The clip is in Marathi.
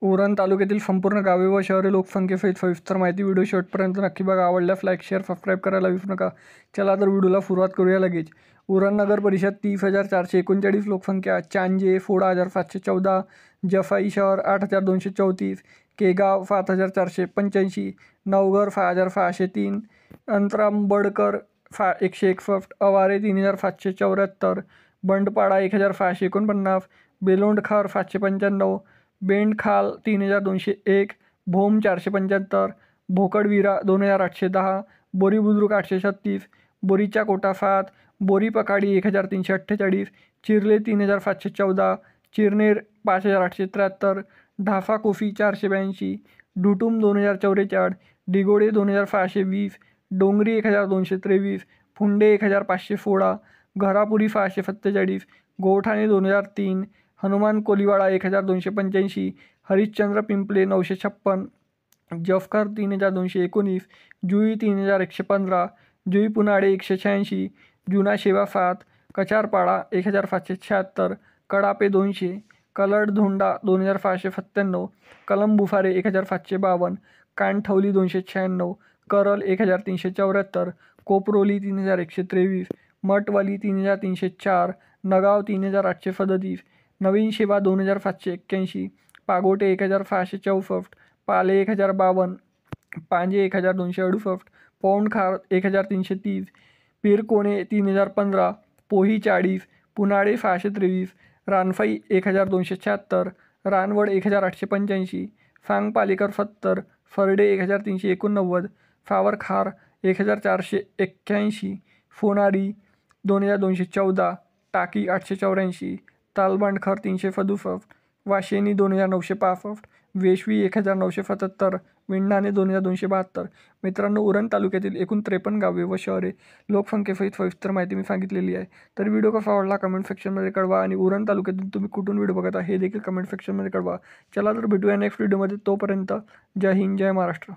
उरण तालुक्यातील संपूर्ण गावे व शहरे लोकसंख्येसहित सविस्तर माहिती व्हिडिओ शेवटपर्यंत नक्की बघा. आवडल्यास लाईक शेअर सबस्क्राईब करायला विसरू नका. चला तर व्हिडिओला सुरुवात करूया लगेच. उरण नगर परिषद 30,439 लोकसंख्या, चांजे 16,714, जफाई शहर 8,234, केगाव 7,485, नवघर 6,603, अंतरांबडकर 161, अवारे 3,774, बंडपाडा 1,649, बेलोंडखार 795, बेंडखाल 3,201, भोम 475, भोकडविरा 2,810, बोरी बुद्रुक 836, बोरीच्या कोटा 7, बोरी पकाडी 1,348, चिरले 3,714, चिरनेर 5,873, ढाफा कोफी 482, ढुटुम 2,044, डिगोडे 2,620, डोंगरी 1,223, फुंडे 1,516, घरापुरी 647, गोठाणे 2,003, हनुमान कोलीवाडा 1,285, हरिश्चंद्र पिंपले 956, जफकर 3,219, जुई 3,115, जुई पुनाडे 186, जुना शेवा 7, कचारपाडा 1,776, कडापे 200, कलड धोंडा 2,697, कलम बुफारे 1,752, कानठवली 296, करल 1,374, कोपरोली 3,123, मठवाली 3,304, नगाव 3,837, नवीन शेवा 2,781, पागोटे 1,664, पाले 1,052, पांजे 1,268, पौंडखार 1,330, पिरकोणे 3,015, पोही 40, पुनाडे 623, रानफाई 1,276, रानवड 1,885, सांगपालेकर 70, फरडे 1,389, फावरखार 1,481, फोनारी 2,214, टाकी 884, तालबंडखर 367, वाशेनी 2,965, वेशवी 1,977, विंढाणे 2,272. मित्रांनो, उरण तालुक्यातील एकूण 53 गावे व शहरे लोकसंख्येसहित सविस्तर माहिती मी सांगितलेली आहे. तर व्हिडिओ कसा आवडला कमेंट सेक्शनमध्ये कळवा आणि उरण तालुक्यातून तुम्ही कुठून व्हिडिओ बघत आहे हे देखील कमेंट सेक्शनमध्ये कळवा. चला तर भेटूया नेक्स्ट व्हिडिओमध्ये. तोपर्यंत जय हिंद, जय महाराष्ट्र.